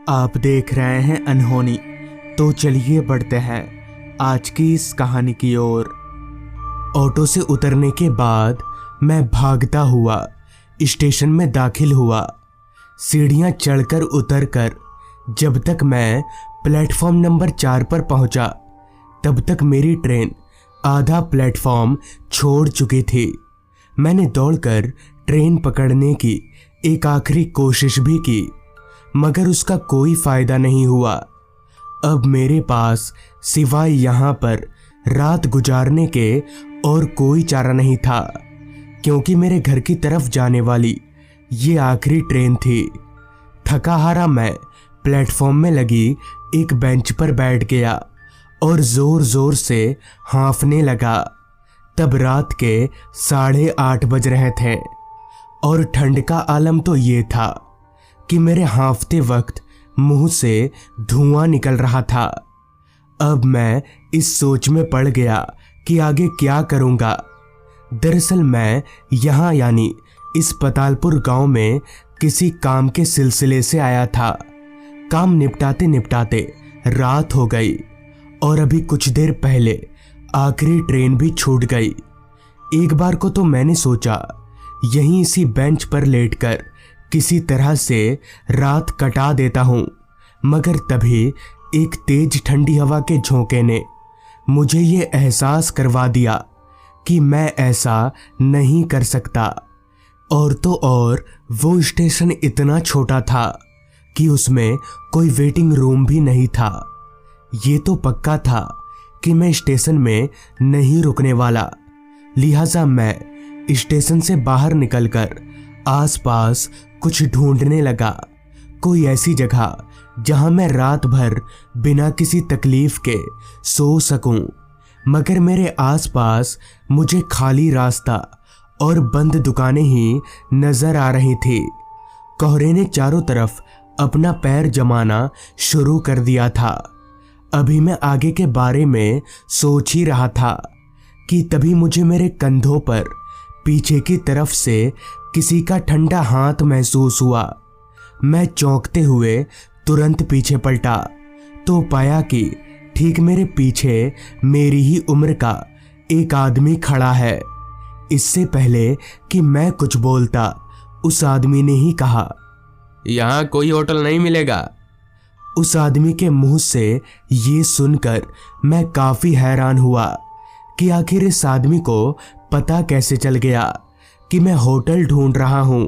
आप देख रहे हैं अनहोनी। तो चलिए बढ़ते हैं आज की इस कहानी की ओर। ऑटो से उतरने के बाद मैं भागता हुआ स्टेशन में दाखिल हुआ। सीढ़ियां चढ़कर उतरकर जब तक मैं प्लेटफॉर्म नंबर 4 पर पहुंचा तब तक मेरी ट्रेन आधा प्लेटफॉर्म छोड़ चुकी थी। मैंने दौड़कर ट्रेन पकड़ने की एक आखिरी कोशिश भी की, मगर उसका कोई फायदा नहीं हुआ। अब मेरे पास सिवाय यहाँ पर रात गुजारने के और कोई चारा नहीं था, क्योंकि मेरे घर की तरफ जाने वाली ये आखिरी ट्रेन थी। थका हारा मैं प्लेटफॉर्म में लगी एक बेंच पर बैठ गया और जोर जोर से हाँफने लगा। तब रात के 8:30 बज रहे थे और ठंड का आलम तो ये था कि मेरे हाँफते वक्त मुंह से धुआं निकल रहा था। अब मैं इस सोच में पड़ गया कि आगे क्या करूंगा। दरअसल मैं यहाँ यानी इस पतालपुर गांव में किसी काम के सिलसिले से आया था। काम निपटाते निपटाते रात हो गई और अभी कुछ देर पहले आखिरी ट्रेन भी छूट गई। एक बार को तो मैंने सोचा यहीं इसी बेंच पर लेटकर किसी तरह से रात कटा देता हूं, मगर तभी एक तेज ठंडी हवा के झोंके ने मुझे ये एहसास करवा दिया कि मैं ऐसा नहीं कर सकता। और तो और वो स्टेशन इतना छोटा था कि उसमें कोई वेटिंग रूम भी नहीं था। ये तो पक्का था कि मैं स्टेशन में नहीं रुकने वाला। लिहाजा मैं स्टेशन से बाहर निकलकर आसपास कुछ ढूंढने लगा, कोई ऐसी जगह जहां मैं रात भर बिना किसी तकलीफ के सो सकूं। मगर मेरे आसपास मुझे खाली रास्ता और बंद दुकानें ही नजर आ रही थी। कोहरे ने चारों तरफ अपना पैर जमाना शुरू कर दिया था। अभी मैं आगे के बारे में सोच ही रहा था कि तभी मुझे मेरे कंधों पर पीछे की तरफ से किसी का ठंडा हाथ महसूस हुआ। मैं चौंकते हुए तुरंत पीछे पलटा तो पाया कि ठीक मेरे पीछे मेरी ही उम्र का एक आदमी खड़ा है। इससे पहले कि मैं कुछ बोलता उस आदमी ने ही कहा, यहाँ कोई होटल नहीं मिलेगा। उस आदमी के मुंह से ये सुनकर मैं काफी हैरान हुआ कि आखिर इस आदमी को पता कैसे चल गया कि मैं होटल ढूंढ रहा हूं।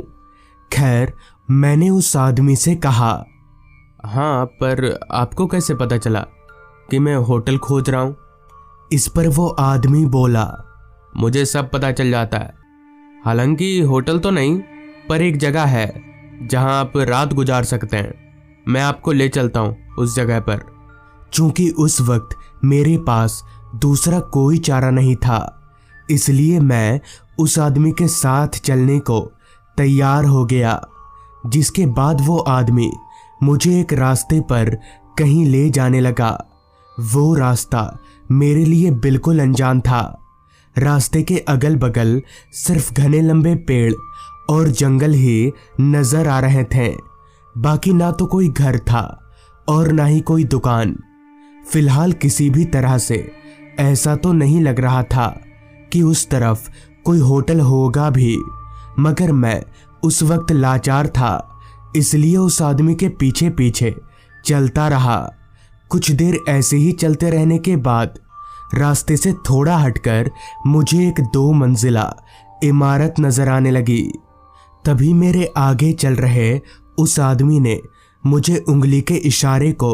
खैर, मैंने उस आदमी से कहा, हाँ, पर आपको कैसे पता चला कि मैं होटल खोज रहा हूँ? इस पर वो आदमी बोला, मुझे सब पता चल जाता है। हालांकि होटल तो नहीं, पर एक जगह है जहाँ आप रात गुजार सकते हैं। मैं आपको ले चलता हूँ उस जगह पर। चूंकि उस वक्त मेरे पास दूसरा कोई चारा नहीं था, इसलिए मैं उस आदमी के साथ चलने को तैयार हो गया। जिसके बाद वो आदमी मुझे एक रास्ते पर कहीं ले जाने लगा। वो रास्ता मेरे लिए बिल्कुल अनजान था। रास्ते के अगल बगल सिर्फ घने लंबे पेड़ और जंगल ही नजर आ रहे थे। बाकी ना तो कोई घर था और ना ही कोई दुकान। फिलहाल किसी भी तरह से ऐसा तो नहीं लग रहा था कि उस तरफ कोई होटल होगा भी, मगर मैं उस वक्त लाचार था, इसलिए उस आदमी के पीछे पीछे चलता रहा। कुछ देर ऐसे ही चलते रहने के बाद रास्ते से थोड़ा हटकर मुझे एक 2 मंजिला इमारत नजर आने लगी। तभी मेरे आगे चल रहे उस आदमी ने मुझे उंगली के इशारे को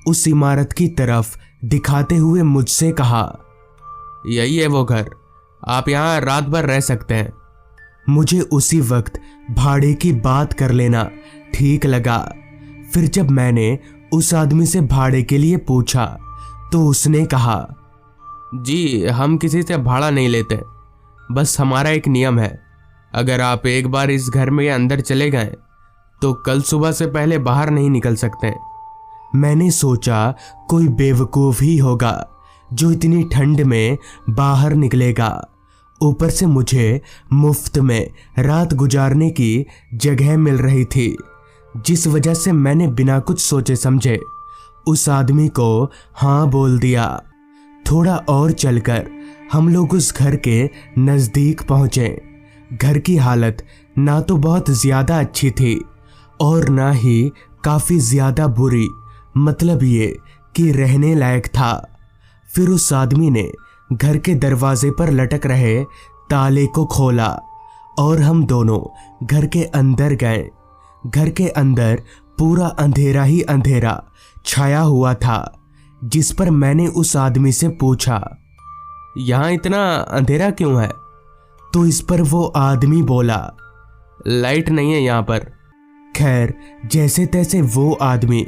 उस इमारत की तरफ दिखाते हुए मुझसे कहा, यही है वो घर, आप यहाँ रात भर रह सकते हैं। मुझे उसी वक्त भाड़े की बात कर लेना ठीक लगा। फिर जब मैंने उस आदमी से भाड़े के लिए पूछा तो उसने कहा, जी, हम किसी से भाड़ा नहीं लेते, बस हमारा एक नियम है, अगर आप एक बार इस घर में अंदर चले गए तो कल सुबह से पहले बाहर नहीं निकल सकते। मैंने सोचा कोई बेवकूफ ही होगा जो इतनी ठंड में बाहर निकलेगा। ऊपर से मुझे मुफ्त में रात गुजारने की जगह मिल रही थी, जिस वजह से मैंने बिना कुछ सोचे समझे उस आदमी को हाँ बोल दिया। थोड़ा और चलकर हम लोग उस घर के नज़दीक पहुंचे। घर की हालत ना तो बहुत ज़्यादा अच्छी थी और ना ही काफ़ी ज़्यादा बुरी, मतलब ये कि रहने लायक था। फिर उस आदमी ने घर के दरवाजे पर लटक रहे ताले को खोला और हम दोनों घर के अंदर गए। घर के अंदर पूरा अंधेरा ही अंधेरा छाया हुआ था, जिस पर मैंने उस आदमी से पूछा, यहाँ इतना अंधेरा क्यों है? तो इस पर वो आदमी बोला, लाइट नहीं है यहाँ पर। खैर, जैसे तैसे वो आदमी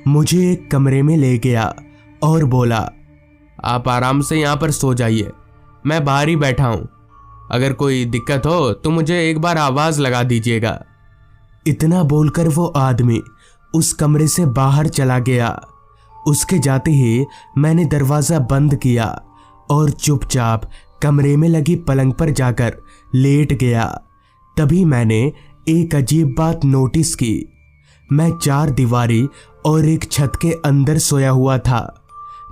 मुझे एक कमरे में ले गया और बोला, आप आराम से यहाँ पर सो जाइए, मैं बाहर ही बैठा हूँ। अगर कोई दिक्कत हो तो मुझे एक बार आवाज़ लगा दीजिएगा। इतना बोलकर वो आदमी उस कमरे से बाहर चला गया। उसके जाते ही मैंने दरवाज़ा बंद किया और चुपचाप कमरे में लगी पलंग पर जाकर लेट गया। तभी मैंने एक अजीब बात नोटिस की। मैं 4 दीवारी और एक छत के अंदर सोया हुआ था,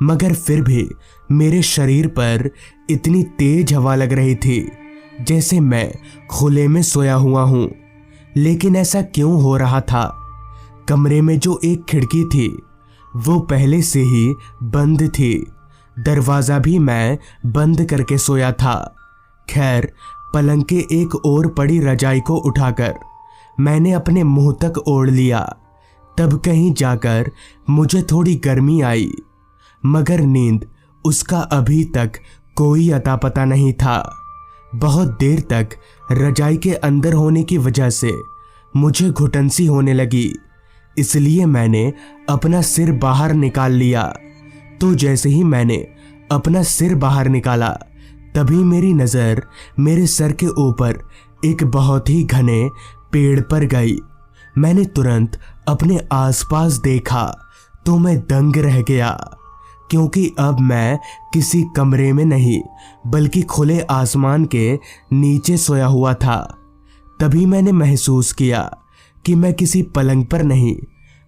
मगर फिर भी मेरे शरीर पर इतनी तेज हवा लग रही थी जैसे मैं खुले में सोया हुआ हूँ। लेकिन ऐसा क्यों हो रहा था? कमरे में जो एक खिड़की थी वो पहले से ही बंद थी। दरवाज़ा भी मैं बंद करके सोया था। खैर, पलंग के एक ओर पड़ी रजाई को उठाकर मैंने अपने मुंह तक ओढ़ लिया। तब कहीं जाकर मुझे थोड़ी गर्मी आई, मगर नींद उसका अभी तक कोई अता पता नहीं था। बहुत देर तक रजाई के अंदर होने की वजह से मुझे घुटन सी होने लगी, इसलिए मैंने अपना सिर बाहर निकाल लिया। तो जैसे ही मैंने अपना सिर बाहर निकाला, तभी मेरी नज़र मेरे सर के ऊपर एक बहुत ही घने पेड़ पर गई। मैंने तुरंत अपने आसपास देखा तो मैं दंग रह गया, क्योंकि अब मैं किसी कमरे में नहीं बल्कि खुले आसमान के नीचे सोया हुआ था। तभी मैंने महसूस किया कि मैं किसी पलंग पर नहीं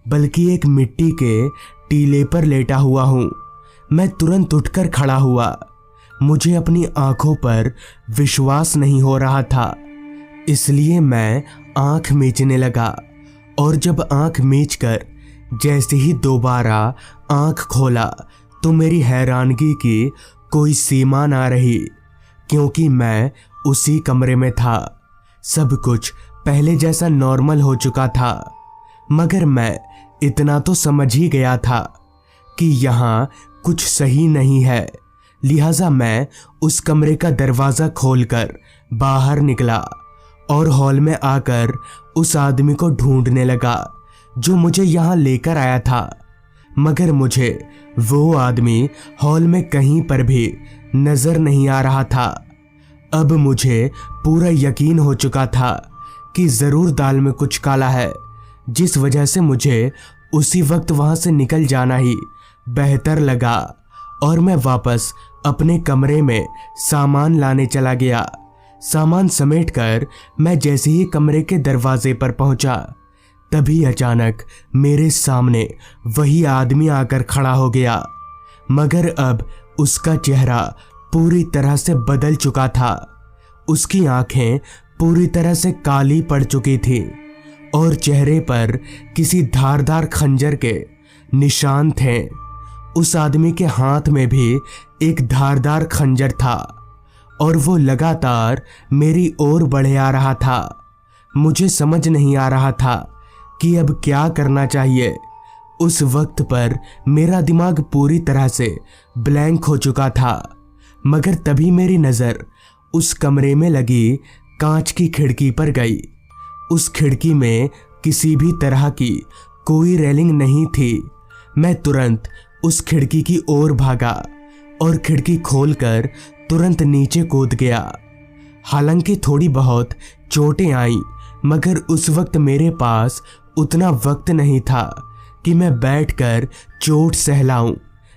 बल्कि एक मिट्टी के टीले पर लेटा हुआ हूँ। मैं तुरंत उठकर खड़ा हुआ। मुझे अपनी आंखों पर विश्वास नहीं हो रहा था, इसलिए मैं आंख मीचने लगा। और जब आंख मीचकर जैसे ही दोबारा आंख खोला तो मेरी हैरानगी की कोई सीमा ना रही, क्योंकि मैं उसी कमरे में था। सब कुछ पहले जैसा नॉर्मल हो चुका था, मगर मैं इतना तो समझ ही गया था कि यहाँ कुछ सही नहीं है। लिहाजा मैं उस कमरे का दरवाज़ा खोलकर बाहर निकला और हॉल में आकर उस आदमी को ढूंढने लगा जो मुझे यहाँ लेकर आया था, मगर मुझे वो आदमी हॉल में कहीं पर भी नज़र नहीं आ रहा था। अब मुझे पूरा यकीन हो चुका था कि ज़रूर दाल में कुछ काला है, जिस वजह से मुझे उसी वक्त वहाँ से निकल जाना ही बेहतर लगा और मैं वापस अपने कमरे में सामान लाने चला गया। सामान समेटकर मैं जैसे ही कमरे के दरवाजे पर पहुंचा, तभी अचानक मेरे सामने वही आदमी आकर खड़ा हो गया, मगर अब उसका चेहरा पूरी तरह से बदल चुका था। उसकी आंखें पूरी तरह से काली पड़ चुकी थी और चेहरे पर किसी धारदार खंजर के निशान थे। उस आदमी के हाथ में भी एक धारदार खंजर था और वो लगातार मेरी ओर बढ़े आ रहा था। मुझे समझ नहीं आ रहा था कि अब क्या करना चाहिए। उस वक्त पर मेरा दिमाग पूरी तरह से ब्लैंक हो चुका था, मगर तभी मेरी नज़र उस कमरे में लगी कांच की खिड़की पर गई। उस खिड़की में किसी भी तरह की कोई रेलिंग नहीं थी। मैं तुरंत उस खिड़की की ओर भागा और खिड़की खोलकर तुरंत नीचे कूद गया। हालांकि थोड़ी बहुत चोटें आईं, मगर उस वक्त मेरे पास उतना वक्त नहीं था कि मैं बैठकर चोट सहलाऊं।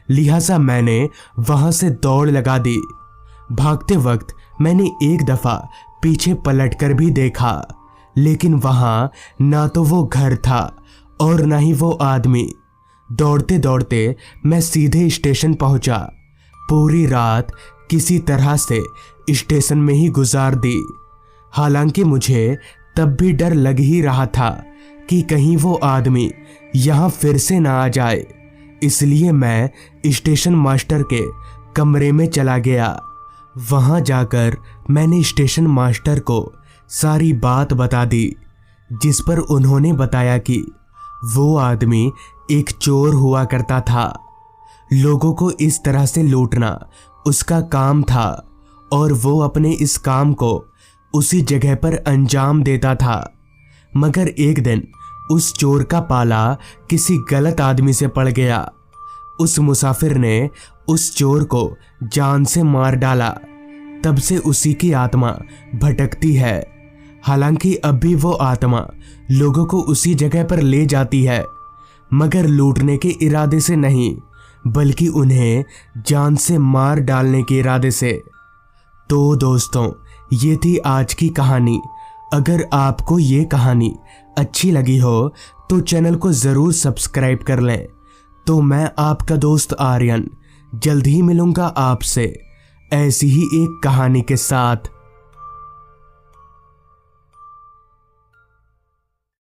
लिहाजा मैंने वहां से दौड़ लगा दी। भागते वक्त मैंने एक दफ़ा पीछे पलटकर भी देखा, लेकिन वहां ना तो वो घर था और ना ही वो आदमी। दौड़ते दौड़ते मैं सीधे स्टेशन पहुंचा। पूरी रात किसी तरह से स्टेशन में ही गुजार दी। हालांकि मुझे तब भी डर लग ही रहा था कि कहीं वो आदमी यहाँ फिर से ना आ जाए। इसलिए मैं स्टेशन मास्टर के कमरे में चला गया। वहां जाकर मैंने स्टेशन मास्टर को सारी बात बता दी, जिस पर उन्होंने बताया कि वो आदमी एक चोर हुआ करता था। लोगों को इस तरह से लूटना उसका काम था और वो अपने इस काम को उसी जगह पर अंजाम देता था। मगर एक दिन उस चोर का पाला किसी गलत आदमी से पड़ गया। उस मुसाफिर ने उस चोर को जान से मार डाला। तब से उसी की आत्मा भटकती है। हालांकि अब भी वो आत्मा लोगों को उसी जगह पर ले जाती है, मगर लूटने के इरादे से नहीं, बल्कि उन्हें जान से मार डालने के इरादे से। तो दोस्तों, ये थी आज की कहानी। अगर आपको ये कहानी अच्छी लगी हो तो चैनल को ज़रूर सब्सक्राइब कर लें। तो मैं आपका दोस्त आर्यन जल्द ही मिलूंगा आपसे ऐसी ही एक कहानी के साथ।